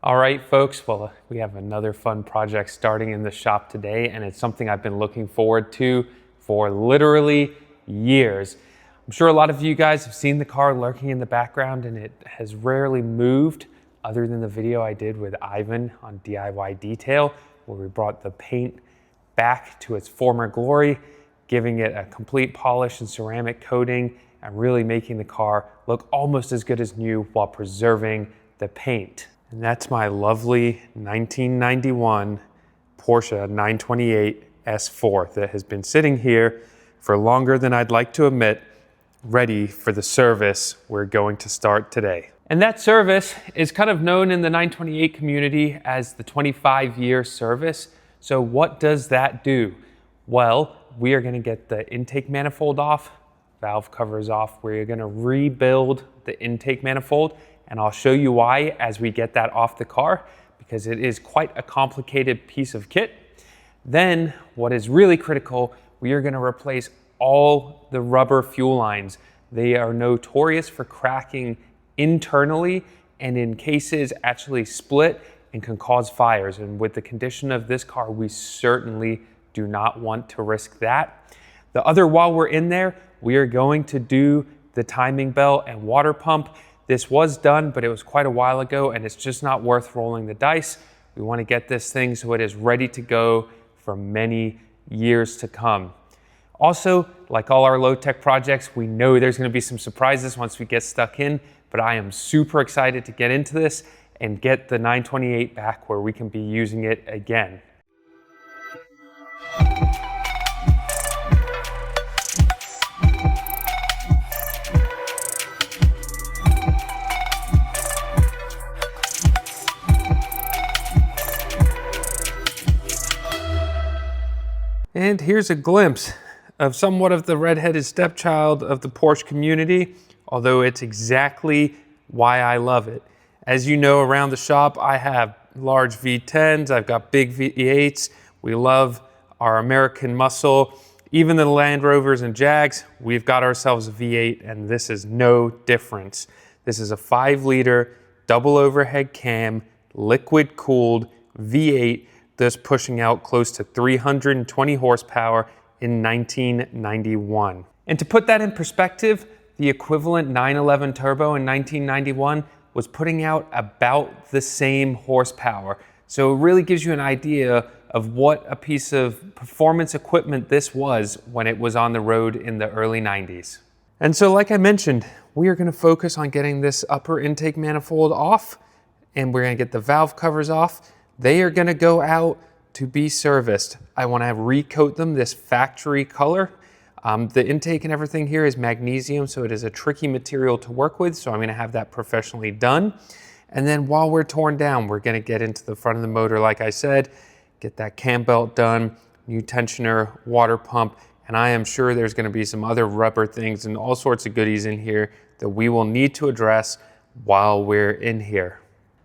All right, folks, well, we have another fun project starting in the shop today, and it's something I've been looking forward to for literally years. I'm sure a lot of you guys have seen the car lurking in the background, and it has rarely moved other than the video I did with Ivan on DIY Detail, where we brought the paint back to its former glory, giving it a complete polish and ceramic coating, and really making the car look almost as good as new while preserving the paint. And that's my lovely 1991 Porsche 928 S4 that has been sitting here for longer than I'd like to admit, ready for the service we're going to start today. And that service is kind of known in the 928 community as the 25-year service. So what does that do? Well, we are going to get the intake manifold off, valve covers off. We're going to rebuild the intake manifold, and I'll show you why as we get that off the car, because it is quite a complicated piece of kit. Then what is really critical, we are going to replace all the rubber fuel lines. They are notorious for cracking internally and in cases actually split and can cause fires. And with the condition of this car, we certainly do not want to risk that. The other, while we're in there, we are going to do the timing belt and water pump. This was done, but it was quite a while ago, and it's just not worth rolling the dice. We want to get this thing so it is ready to go for many years to come. Also, like all our low-tech projects, we know there's going to be some surprises once we get stuck in, but I am super excited to get into this and get the 928 back where we can be using it again. And here's a glimpse of somewhat of the redheaded stepchild of the Porsche community, although it's exactly why I love it. As you know, around the shop, I have large V10s, I've got big V8s. We love our American muscle. Even the Land Rovers and Jags, we've got ourselves a V8, and this is no difference. This is a 5-liter double overhead cam, liquid cooled V8 that's pushing out close to 320 horsepower in 1991. And to put that in perspective, the equivalent 911 turbo in 1991 was putting out about the same horsepower. So it really gives you an idea of what a piece of performance equipment this was when it was on the road in the early 90s. And so like I mentioned, we are going to focus on getting this upper intake manifold off, and we're going to get the valve covers off. They are going to go out to be serviced. I want to recoat them this factory color. The intake and everything here is magnesium, so it is a tricky material to work with, so I'm going to have that professionally done. And then while we're torn down, we're going to get into the front of the motor, like I said, get that cam belt done, new tensioner, water pump, and I am sure there's going to be some other rubber things and all sorts of goodies in here that we will need to address while we're in here.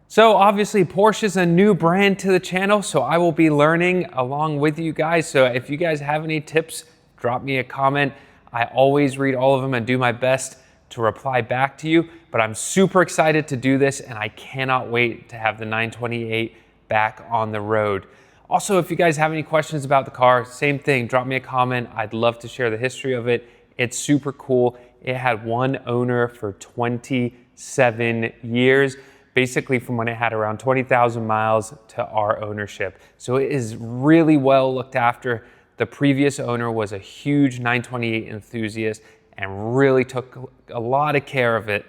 So obviously Porsche is a new brand to the channel, so I will be learning along with you guys. So if you guys have any tips, drop me a comment. I always read all of them and do my best to reply back to you, but I'm super excited to do this, and I cannot wait to have the 928 back on the road. Also, if you guys have any questions about the car, same thing, drop me a comment. I'd love to share the history of it. It's super cool. It had one owner for 27 years. Basically from when it had around 20,000 miles to our ownership. So it is really well looked after. The previous owner was a huge 928 enthusiast and really took a lot of care of it.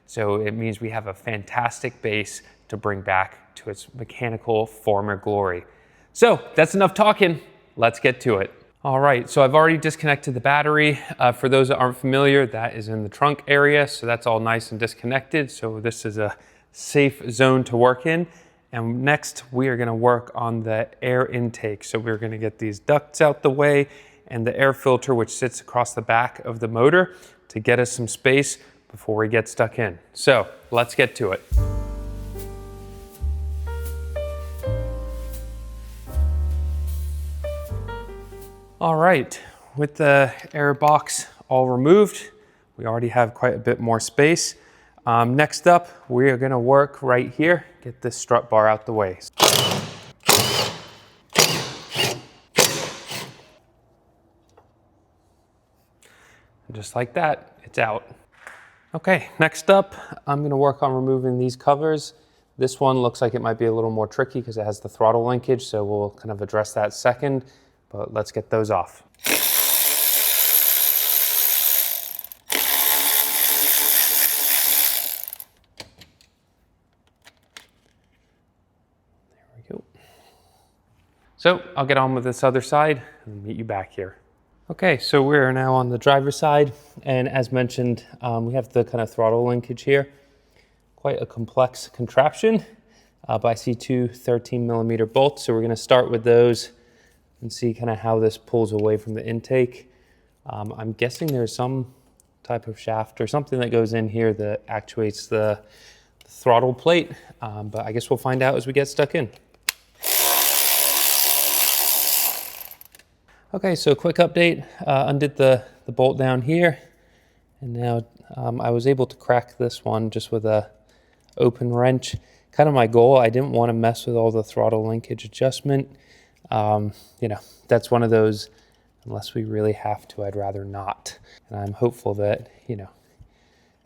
So it means we have a fantastic base to bring back to its mechanical former glory. So that's enough talking, let's get to it. All right, so I've already disconnected the battery. For those that aren't familiar, that is in the trunk area, so that's all nice and disconnected. So this is a safe zone to work in. And next we are going to work on the air intake. So we're going to get these ducts out the way and the air filter, which sits across the back of the motor, to get us some space before we get stuck in. So let's get to it. All right, with the air box all removed, we already have quite a bit more space. Next up, we are going to work right here, get this strut bar out the way. And just like that, it's out. Okay, next up, I'm gonna work on removing these covers. This one looks like it might be a little more tricky because it has the throttle linkage, so we'll kind of address that second, but let's get those off. There we go. So I'll get on with this other side and meet you back here. Okay, so we're now on the driver's side, and as mentioned, we have the kind of throttle linkage here. Quite a complex contraption, but I see two 13mm bolts, so we're gonna start with those and see kind of how this pulls away from the intake. I'm guessing there's some type of shaft or something that goes in here that actuates the throttle plate, but I guess we'll find out as we get stuck in. Okay, so quick update, undid the bolt down here, and now I was able to crack this one just with a open wrench. Kind of my goal, I didn't want to mess with all the throttle linkage adjustment. You know, that's one of those, unless we really have to, I'd rather not. And I'm hopeful that, you know,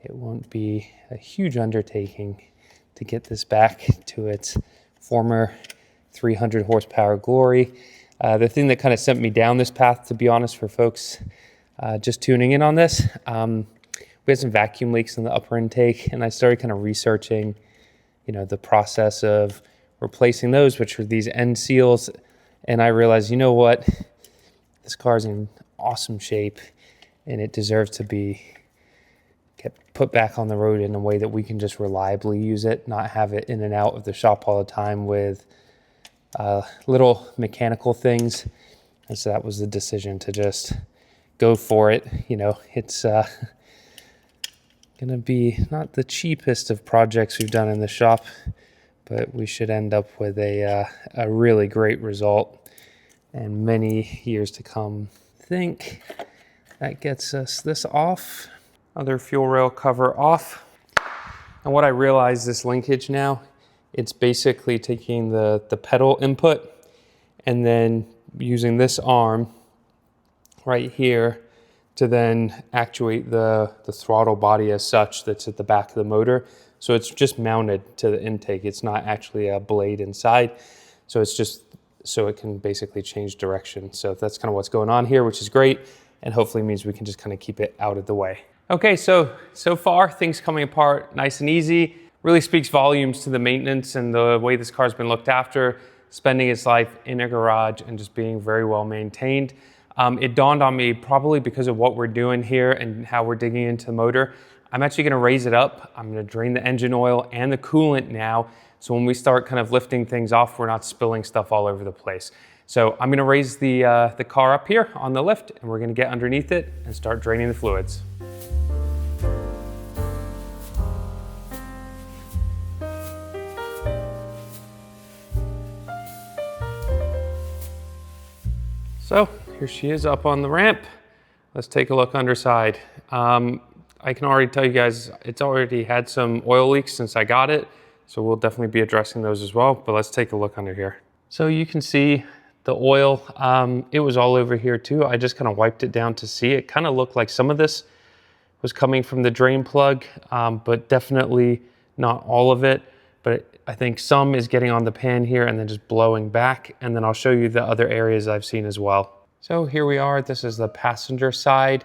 it won't be a huge undertaking to get this back to its former 300 horsepower glory. The thing that kind of sent me down this path, to be honest, for folks just tuning in on this, we had some vacuum leaks in the upper intake, and I started kind of researching, you know, the process of replacing those, which are these end seals. And I realized, you know what, this car's in awesome shape, and it deserves to be put back on the road in a way that we can just reliably use it, not have it in and out of the shop all the time with little mechanical things. And so that was the decision to just go for it. You know, it's gonna be not the cheapest of projects we've done in the shop, but we should end up with a really great result and many years to come. I think that gets us this off. Other fuel rail cover off. And what I realized, this linkage now, it's basically taking the pedal input and then using this arm right here to then actuate the throttle body as such that's at the back of the motor. So it's just mounted to the intake. It's not actually a blade inside. So it's just so it can basically change direction. So that's kind of what's going on here, which is great, and hopefully means we can just kind of keep it out of the way. Okay, so far things coming apart nice and easy. Really speaks volumes to the maintenance and the way this car's been looked after, spending its life in a garage and just being very well maintained. It dawned on me, probably because of what we're doing here and how we're digging into the motor, I'm actually gonna raise it up. I'm gonna drain the engine oil and the coolant now, so when we start kind of lifting things off, we're not spilling stuff all over the place. So I'm gonna raise the car up here on the lift, and we're gonna get underneath it and start draining the fluids. So here she is up on the ramp. Let's take a look underside. I can already tell you guys, it's already had some oil leaks since I got it, so we'll definitely be addressing those as well, but let's take a look under here. So you can see the oil, it was all over here too. I just kind of wiped it down to see. It kind of looked like some of this was coming from the drain plug, but definitely not all of it. But I think some is getting on the pan here and then just blowing back. And then I'll show you the other areas I've seen as well. So here we are, this is the passenger side.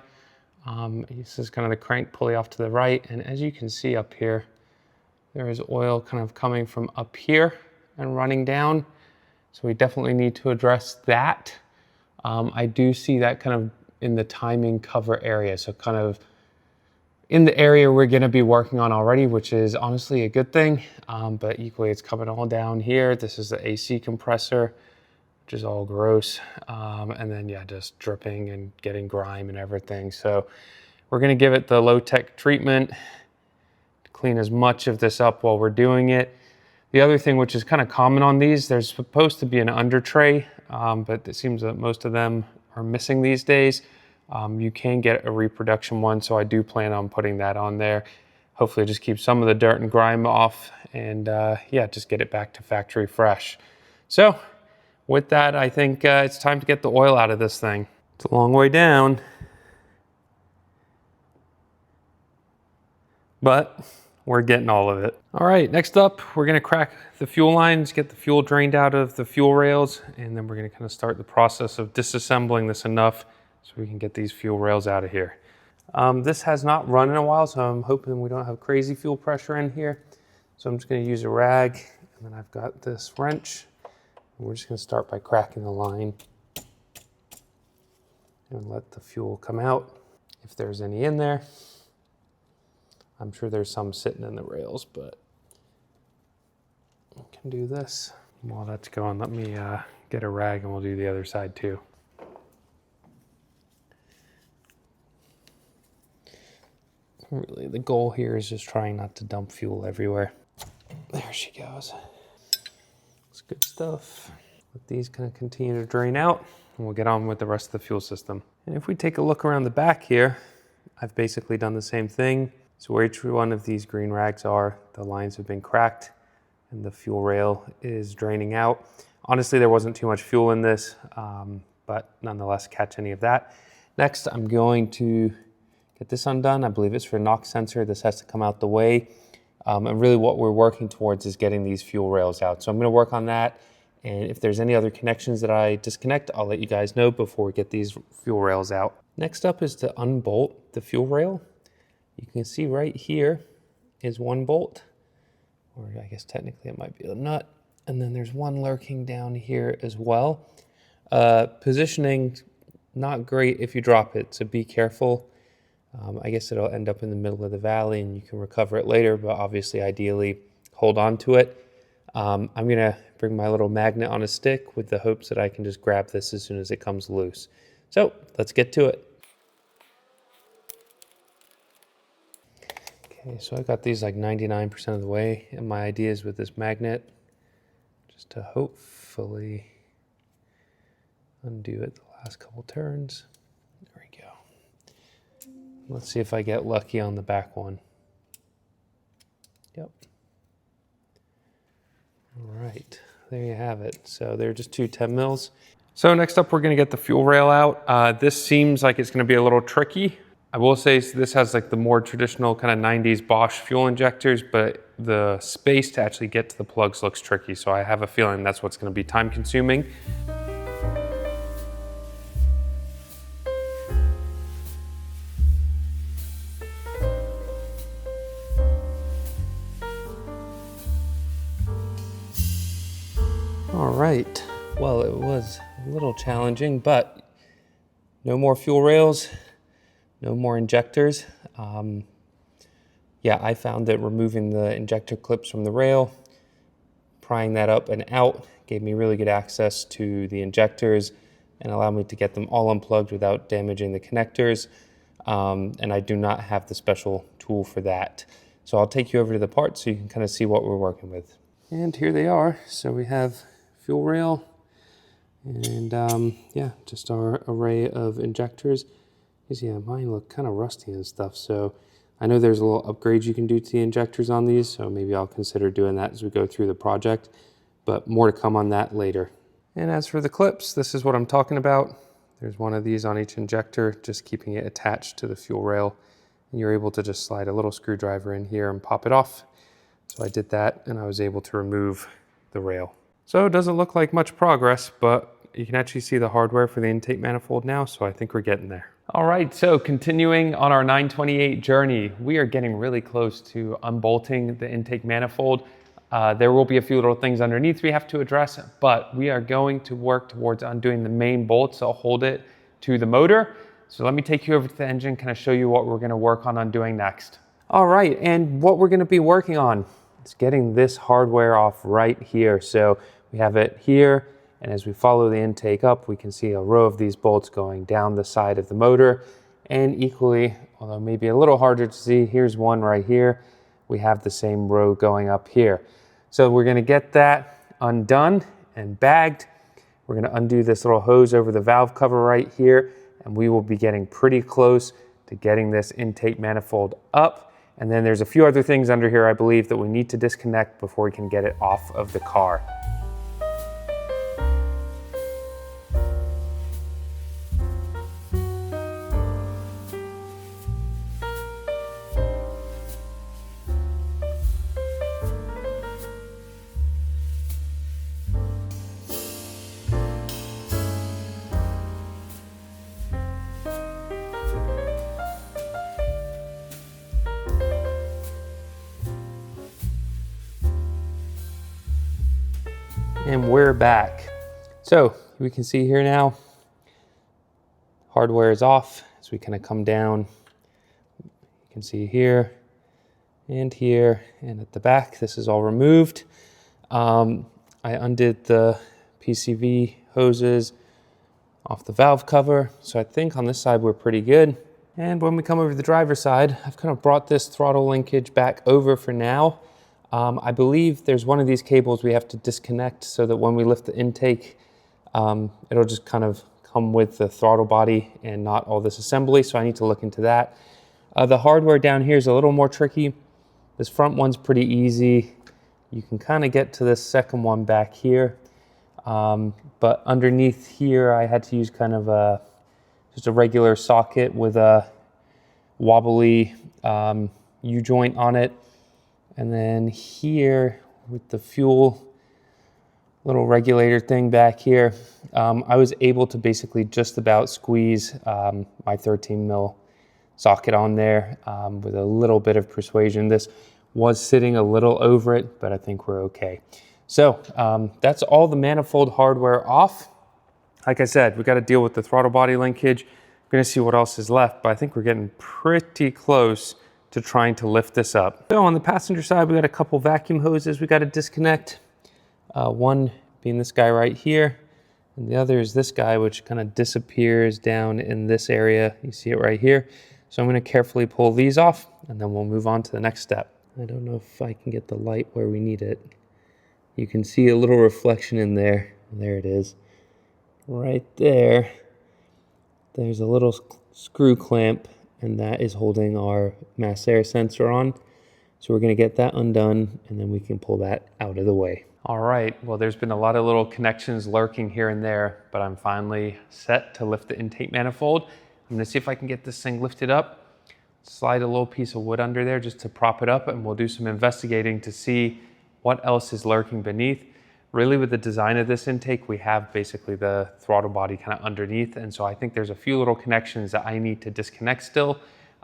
This is kind of the crank pulley off to the right. And as you can see up here, there is oil kind of coming from up here and running down. So we definitely need to address that. I do see that kind of in the timing cover area. So kind of in the area we're gonna be working on already, which is honestly a good thing, but equally it's coming all down here. This is the AC compressor, which is all gross. And then yeah, just dripping and getting grime and everything. So we're gonna give it the low-tech treatment to clean as much of this up while we're doing it. The other thing, which is kind of common on these, there's supposed to be an under tray, but it seems that most of them are missing these days. You can get a reproduction one, so I do plan on putting that on there. hopefully just keep some of the dirt and grime off, and yeah, just get it back to factory fresh. So with that, I think it's time to get the oil out of this thing. It's a long way down, but we're getting all of it. All right, next up, we're gonna crack the fuel lines, get the fuel drained out of the fuel rails, and then we're gonna kind of start the process of disassembling this enough so we can get these fuel rails out of here. This has not run in a while, so I'm hoping we don't have crazy fuel pressure in here. So I'm just gonna use a rag, and then I've got this wrench. And we're just gonna start by cracking the line and let the fuel come out if there's any in there. I'm sure there's some sitting in the rails, but I can do this. While that's going, let me get a rag and we'll do the other side too. Really, the goal here is just trying not to dump fuel everywhere. There she goes. It's good stuff. Let these kind of continue to drain out, and we'll get on with the rest of the fuel system. And if we take a look around the back here, I've basically done the same thing. So where each one of these green rags are, the lines have been cracked and the fuel rail is draining out. Honestly, there wasn't too much fuel in this, but nonetheless, catch any of that. Next, I'm going to get this undone. I believe it's for NOx sensor. This has to come out the way. And really what we're working towards is getting these fuel rails out. So I'm gonna work on that. And if there's any other connections that I disconnect, I'll let you guys know before we get these fuel rails out. Next up is to unbolt the fuel rail. You can see right here is one bolt, or I guess technically it might be a nut. And then there's one lurking down here as well. Positioning, not great if you drop it, so be careful. I guess it'll end up in the middle of the valley and you can recover it later, but obviously ideally hold on to it. I'm gonna bring my little magnet on a stick with the hopes that I can just grab this as soon as it comes loose. So let's get to it. Okay, so I got these like 99% of the way, and my idea is with this magnet, just to hopefully undo it the last couple turns. There we go. Let's see if I get lucky on the back one. Yep. All right, there you have it. So they're just two 10 mils. So next up, we're gonna get the fuel rail out. This seems like it's gonna be a little tricky. I will say this has like the more traditional kind of 90s Bosch fuel injectors, but the space to actually get to the plugs looks tricky. So I have a feeling that's what's gonna be time consuming. All right, well, it was a little challenging, but no more fuel rails, no more injectors. Yeah, I found that removing the injector clips from the rail, prying that up and out, gave me really good access to the injectors and allowed me to get them all unplugged without damaging the connectors. And I do not have the special tool for that. So I'll take you over to the parts so you can kind of see what we're working with. And here they are. So we have fuel rail and yeah, just our array of injectors. Yeah, mine look kind of rusty and stuff, so I know there's a little upgrade you can do to the injectors on these, so maybe I'll consider doing that as we go through the project, but more to come on that later. And as for the clips, this is what I'm talking about. There's one of these on each injector, just keeping it attached to the fuel rail, and you're able to just slide a little screwdriver in here and pop it off. So I did that, and I was able to remove the rail. So it doesn't look like much progress, but you can actually see the hardware for the intake manifold now, so I think we're getting there. All right, so continuing on our 928 journey, we are getting really close to unbolting the intake manifold. There will be a few little things underneath we have to address, but we are going to work towards undoing the main bolts that hold it to the motor. So let me take you over to the engine, kind of show you what we're gonna work on undoing next. All right, and what we're gonna be working on is getting this hardware off right here. So we have it here, and as we follow the intake up, we can see a row of these bolts going down the side of the motor. And equally, although maybe a little harder to see, here's one right here. We have the same row going up here. So we're gonna get that undone and bagged. We're gonna undo this little hose over the valve cover right here, and we will be getting pretty close to getting this intake manifold up And then there's a few other things under here, I believe, that we need to disconnect before we can get it off of the car. And we're back. So we can see here now, hardware is off. As we kind of come down, you can see here and at the back, this is all removed. I undid the PCV hoses off the valve cover. So I think on this side, we're pretty good. And when we come over to the driver's side, I've kind of brought this throttle linkage back over for now. I believe there's one of these cables we have to disconnect so that when we lift the intake, it'll just kind of come with the throttle body and not all this assembly. So I need to look into that. The hardware down here is a little more tricky. This front one's pretty easy. You can kind of get to this second one back here. But underneath here, I had to use kind of just a regular socket with a wobbly U-joint on it. And then here with the fuel little regulator thing back here, I was able to basically just about squeeze my 13 mil socket on there with a little bit of persuasion. This was sitting a little over it, but I think we're okay. So that's all the manifold hardware off. Like I said, we got to deal with the throttle body linkage. We're going to see what else is left, but I think we're getting pretty close to trying to lift this up. So on the passenger side, we got a couple vacuum hoses we got to disconnect. One being this guy right here, and the other is this guy, which kind of disappears down in this area. You see it right here. So I'm going to carefully pull these off, and then we'll move on to the next step. I don't know if I can get the light where we need it. You can see a little reflection in there. There it is. Right there. There's a little screw clamp, and that is holding our mass air sensor on. So we're going to get that undone, and then we can pull that out of the way. All right, well, there's been a lot of little connections lurking here and there, but I'm finally set to lift the intake manifold. I'm going to see if I can get this thing lifted up, slide a little piece of wood under there just to prop it up, and we'll do some investigating to see what else is lurking beneath. Really, with the design of this intake, we have basically the throttle body kind of underneath. And so I think there's a few little connections that I need to disconnect still.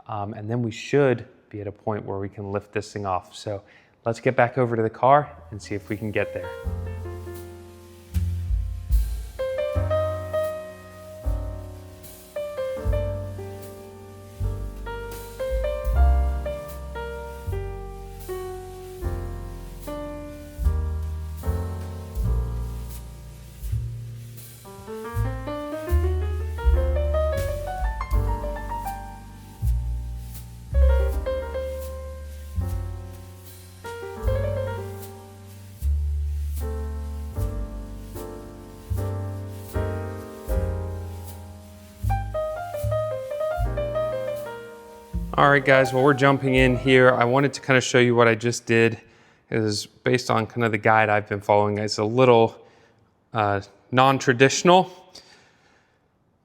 And then we should be at a point where we can lift this thing off. So let's get back over to the car and see if we can get there. All right, guys, well, we're jumping in here. I wanted to kind of show you what I just did. It is based on kind of the guide I've been following. It's a little non-traditional,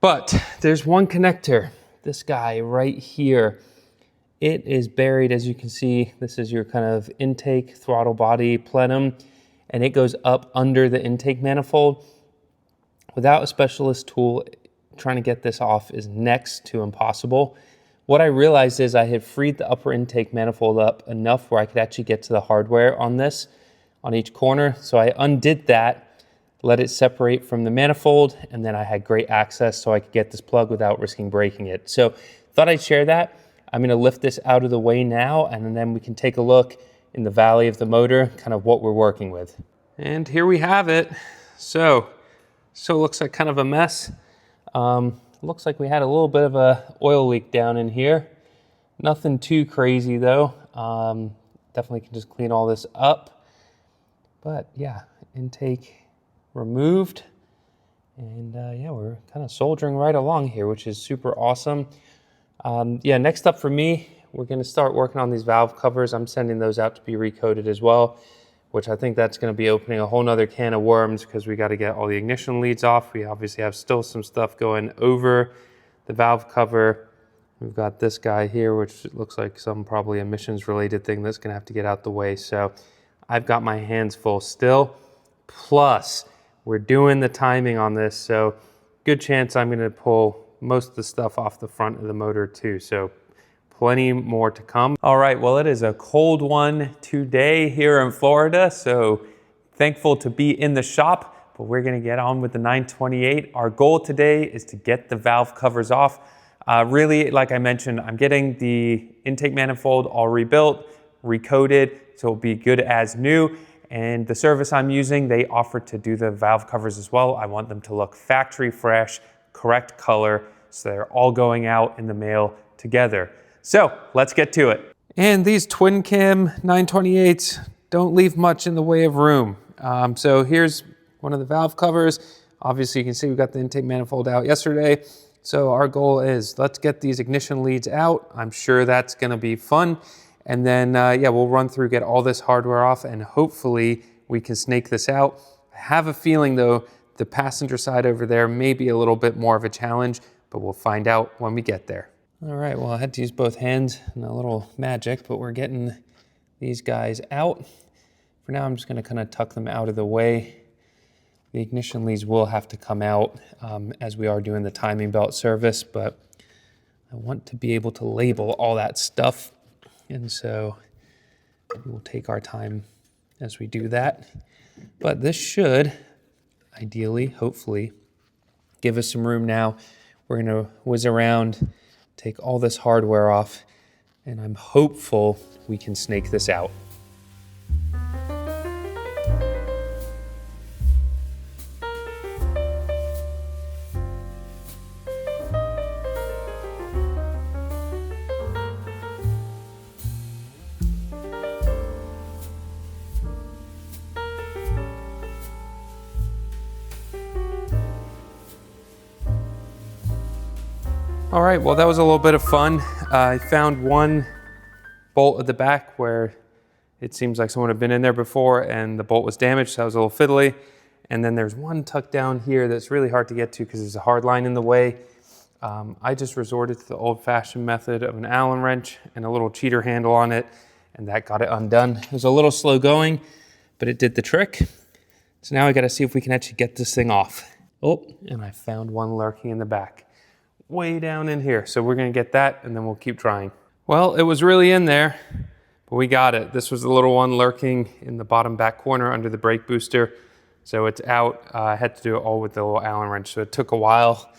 but there's one connector, this guy right here. It is buried, as you can see. This is your kind of intake throttle body plenum, and it goes up under the intake manifold. Without a specialist tool, trying to get this off is next to impossible. What I realized is I had freed the upper intake manifold up enough where I could actually get to the hardware on this, on each corner. So I undid that, let it separate from the manifold, and then I had great access so I could get this plug without risking breaking it. So thought I'd share that. I'm gonna lift this out of the way now, and then we can take a look in the valley of the motor, kind of what we're working with. And here we have it. So it looks like kind of a mess. Looks like we had a little bit of a oil leak down in here. Nothing too crazy though. Definitely can just clean all this up. But yeah, intake removed. And yeah, we're kind of soldiering right along here, which is super awesome. Yeah, next up for me we're gonna start working on these valve covers. I'm sending those out to be recoated as well, which I think that's gonna be opening a whole nother can of worms because we gotta get all the ignition leads off. We obviously have still some stuff going over the valve cover. We've got this guy here, which looks like some probably emissions related thing that's gonna have to get out the way. So I've got my hands full still. Plus, we're doing the timing on this, so good chance I'm gonna pull most of the stuff off the front of the motor too. So plenty more to come. All right, well, it is a cold one today here in Florida, so thankful to be in the shop, but we're gonna get on with the 928. Our goal today is to get the valve covers off. Really, like I mentioned, I'm getting the intake manifold all rebuilt, recoated, so it'll be good as new. And the service I'm using, they offer to do the valve covers as well. I want them to look factory fresh, correct color, so they're all going out in the mail together. So let's get to it. And these twin cam 928s don't leave much in the way of room. So here's one of the valve covers. Obviously you can see we got the intake manifold out yesterday. So our goal is let's get these ignition leads out. I'm sure that's gonna be fun. And then, yeah, we'll run through, get all this hardware off, and hopefully we can snake this out. I have a feeling though, the passenger side over there may be a little bit more of a challenge, but we'll find out when we get there. All right, well, I had to use both hands and a little magic, but we're getting these guys out. For now, I'm just gonna kind of tuck them out of the way. The ignition leads will have to come out as we are doing the timing belt service, but I want to be able to label all that stuff. And so we'll take our time as we do that. But this should, ideally, hopefully, give us some room now. We're gonna whiz around, take all this hardware off, and I'm hopeful we can snake this out. All right, well, that was a little bit of fun. I found one bolt at the back where it seems like someone had been in there before and the bolt was damaged, so that was a little fiddly. And then there's one tucked down here that's really hard to get to because there's a hard line in the way. I just resorted to the old-fashioned method of an Allen wrench and a little cheater handle on it, and that got it undone. It was a little slow going, but it did the trick. So now we gotta see if we can actually get this thing off. Oh, and I found one lurking in the back. Way down in here. So we're gonna get that and then we'll keep trying. Well, it was really in there, but we got it. This was the little one lurking in the bottom back corner under the brake booster. So it's out. I had to do it all with the little Allen wrench, so it took a while.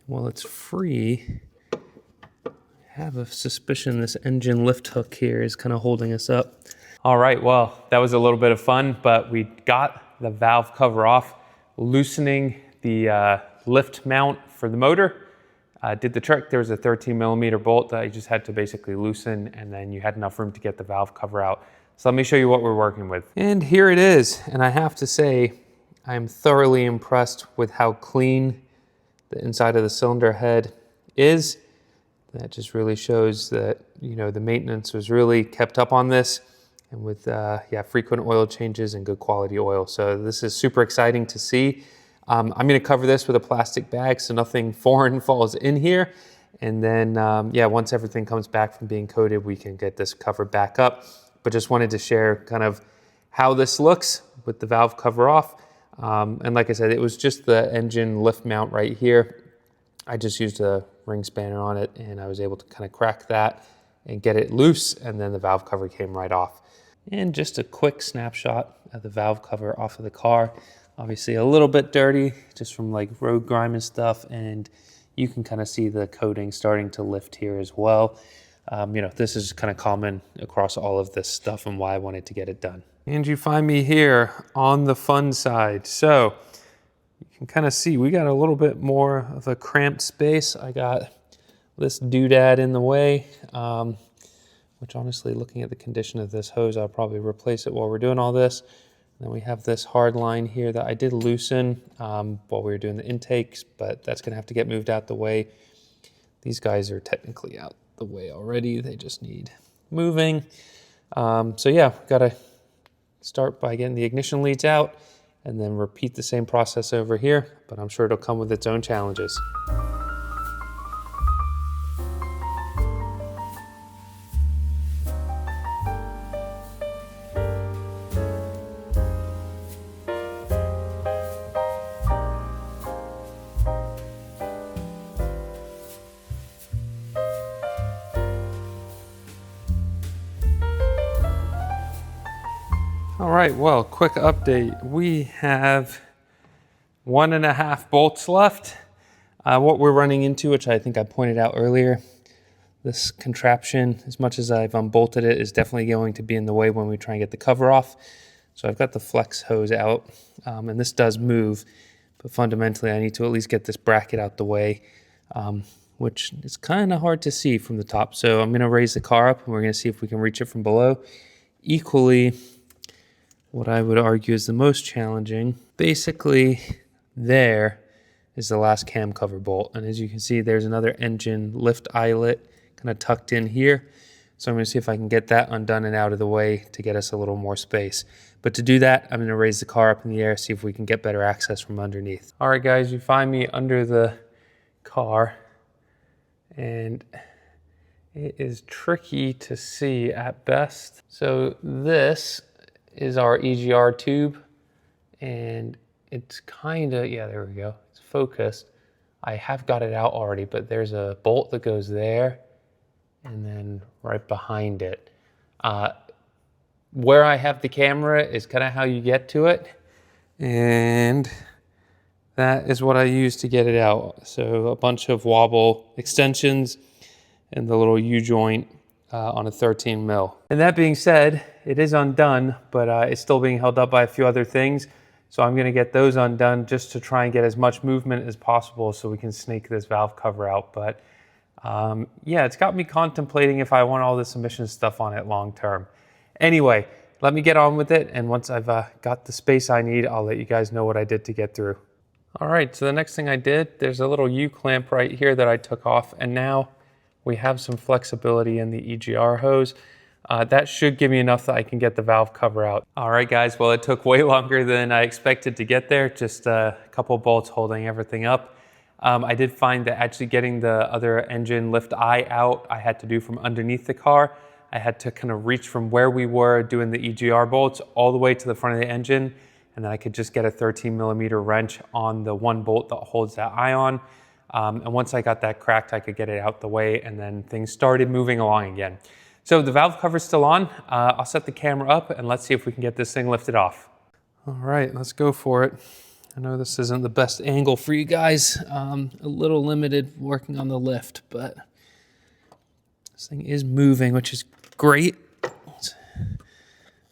Well, it's free. I have a suspicion this engine lift hook here is kind of holding us up. All right, well, that was a little bit of fun, but we got the valve cover off, loosening the lift mount for the motor. Did the trick. There was a 13mm bolt that I just had to basically loosen, and then you had enough room to get the valve cover out. So let me show you what we're working with. And here it is. And I have to say, I'm thoroughly impressed with how clean the inside of the cylinder head is. That just really shows that, you know, the maintenance was really kept up on this, and with yeah, frequent oil changes and good quality oil. So this is super exciting to see. I'm gonna cover this with a plastic bag so nothing foreign falls in here. And then, yeah, once everything comes back from being coated, we can get this cover back up. But just wanted to share kind of how this looks with the valve cover off. And like I said, it was just the engine lift mount right here. I just used a ring spanner on it and I was able to kind of crack that and get it loose, and then the valve cover came right off. And just a quick snapshot of the valve cover off of the car. Obviously a little bit dirty just from like road grime and stuff, and you can kind of see the coating starting to lift here as well. You know, this is kind of common across all of this stuff and why I wanted to get it done. And you find me here on the fun side. So you can kind of see we got a little bit more of a cramped space. I got this doodad in the way, which honestly, looking at the condition of this hose, I'll probably replace it while we're doing all this. Then we have this hard line here that I did loosen while we were doing the intakes, but that's gonna have to get moved out the way. These guys are technically out the way already. They just need moving. So yeah, gotta start by getting the ignition leads out and then repeat the same process over here, but I'm sure it'll come with its own challenges. All right, well, quick update. We have 1.5 bolts left. What we're running into, which I think I pointed out earlier, this contraption, as much as I've unbolted it, is definitely going to be in the way when we try and get the cover off. So I've got the flex hose out, and this does move, but fundamentally I need to at least get this bracket out the way, which is kind of hard to see from the top. So I'm gonna raise the car up and we're gonna see if we can reach it from below. Equally, what I would argue is the most challenging, basically there is the last cam cover bolt. And as you can see, there's another engine lift eyelet kind of tucked in here. So I'm gonna see if I can get that undone and out of the way to get us a little more space. But to do that, I'm gonna raise the car up in the air, see if we can get better access from underneath. All right, guys, you find me under the car and it is tricky to see at best. So this is our EGR tube, and it's kind of, yeah, there we go, it's focused. I have got it out already, but there's a bolt that goes there and then right behind it. Where I have the camera is kind of how you get to it, and that is what I use to get it out. So a bunch of wobble extensions and the little U-joint on a 13 mil. And that being said, it is undone, but it's still being held up by a few other things. So I'm gonna get those undone just to try and get as much movement as possible so we can snake this valve cover out. But yeah, it's got me contemplating if I want all this emission stuff on it long term. Anyway, let me get on with it. And once I've got the space I need, I'll let you guys know what I did to get through. All right, so the next thing I did, there's a little U-clamp right here that I took off, and now we have some flexibility in the EGR hose. That should give me enough that I can get the valve cover out. All right, guys, well, it took way longer than I expected to get there, just a couple bolts holding everything up. I did find that actually getting the other engine lift eye out, I had to do from underneath the car. I had to kind of reach from where we were doing the EGR bolts all the way to the front of the engine, and then I could just get a 13 millimeter wrench on the one bolt that holds that eye on. And once I got that cracked, I could get it out the way, and then things started moving along again. So the valve cover's still on. I'll set the camera up and let's see if we can get this thing lifted off. All right, let's go for it. I know this isn't the best angle for you guys. A little limited working on the lift, but this thing is moving, which is great. Let's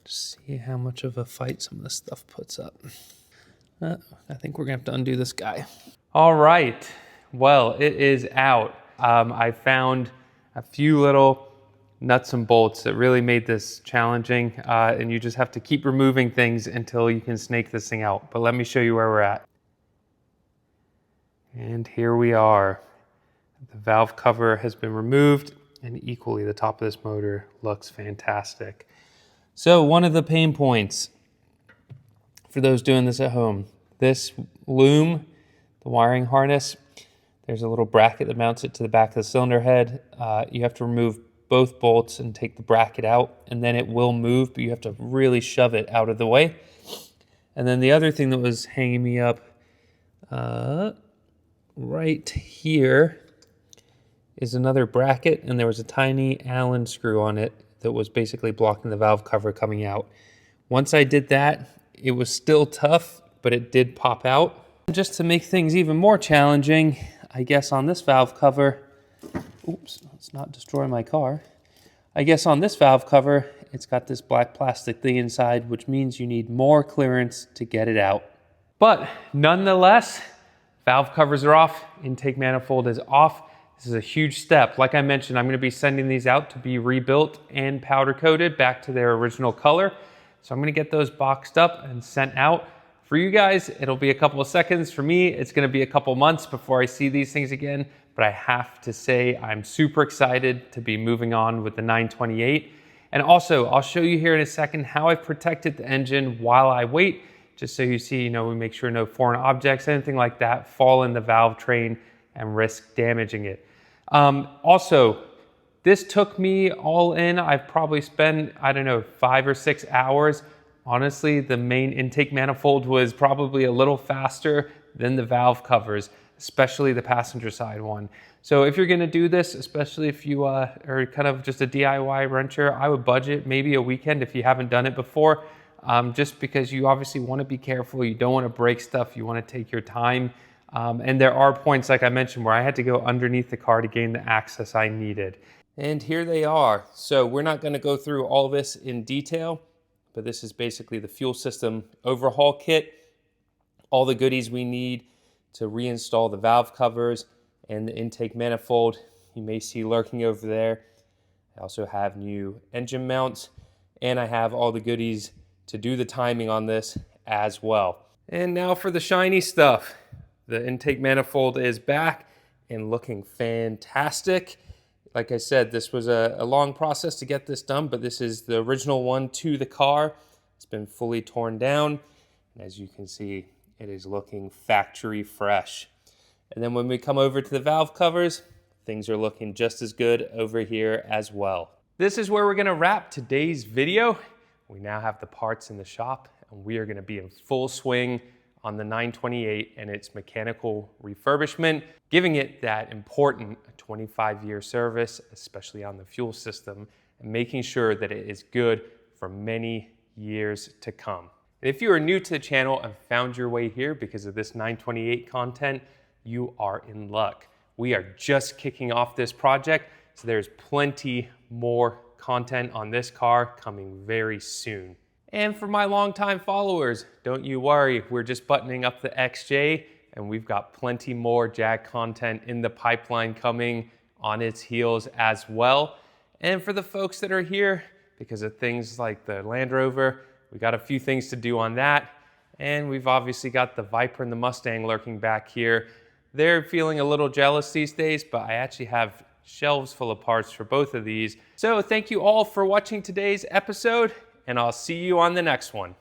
just see how much of a fight some of this stuff puts up. I think we're gonna have to undo this guy. All right. Well, it is out. I found a few little nuts and bolts that really made this challenging, and you just have to keep removing things until you can snake this thing out. But let me show you where we're at. And here we are. The valve cover has been removed, and equally the top of this motor looks fantastic. So one of the pain points for those doing this at home, this loom, the wiring harness, there's a little bracket that mounts it to the back of the cylinder head. You have to remove both bolts and take the bracket out, and then it will move, but you have to really shove it out of the way. And then the other thing that was hanging me up right here is another bracket, and there was a tiny Allen screw on it that was basically blocking the valve cover coming out. Once I did that, it was still tough, but it did pop out. Just to make things even more challenging, I guess on this valve cover, oops, let's not destroy my car. I guess on this valve cover, it's got this black plastic thing inside, which means you need more clearance to get it out. But nonetheless, valve covers are off, intake manifold is off. This is a huge step. Like I mentioned, I'm gonna be sending these out to be rebuilt and powder coated back to their original color. So I'm gonna get those boxed up and sent out. For you guys, it'll be a couple of seconds. For me, it's gonna be a couple months before I see these things again, but I have to say I'm super excited to be moving on with the 928. And also, I'll show you here in a second how I've protected the engine while I wait, just so you see, we make sure no foreign objects, anything like that, fall in the valve train and risk damaging it. Also, this took me all in, I've probably spent, 5 or 6 hours. Honestly, the main intake manifold was probably a little faster than the valve covers, especially the passenger side one. So if you're gonna do this, especially if you are kind of just a DIY wrencher, I would budget maybe a weekend if you haven't done it before, just because you obviously wanna be careful, you don't wanna break stuff, you wanna take your time. And there are points, like I mentioned, where I had to go underneath the car to gain the access I needed. And here they are. So we're not gonna go through all this in detail, but this is basically the fuel system overhaul kit. All the goodies we need to reinstall the valve covers and the intake manifold you may see lurking over there. I also have new engine mounts, and I have all the goodies to do the timing on this as well. And now for the shiny stuff. The intake manifold is back and looking fantastic. Like I said, this was a long process to get this done, but this is the original one to the car. It's been fully torn down. And as you can see, it is looking factory fresh. And then when we come over to the valve covers, things are looking just as good over here as well. This is where we're gonna wrap today's video. We now have the parts in the shop, and we are gonna be in full swing on the 928 and its mechanical refurbishment, giving it that important 25-year service, especially on the fuel system, and making sure that it is good for many years to come. And if you are new to the channel and found your way here because of this 928 content, you are in luck. We are just kicking off this project, so there's plenty more content on this car coming very soon. And for my longtime followers, don't you worry, we're just buttoning up the XJ, and we've got plenty more Jag content in the pipeline coming on its heels as well. And for the folks that are here, because of things like the Land Rover, we got a few things to do on that. And we've obviously got the Viper and the Mustang lurking back here. They're feeling a little jealous these days, but I actually have shelves full of parts for both of these. So thank you all for watching today's episode, and I'll see you on the next one.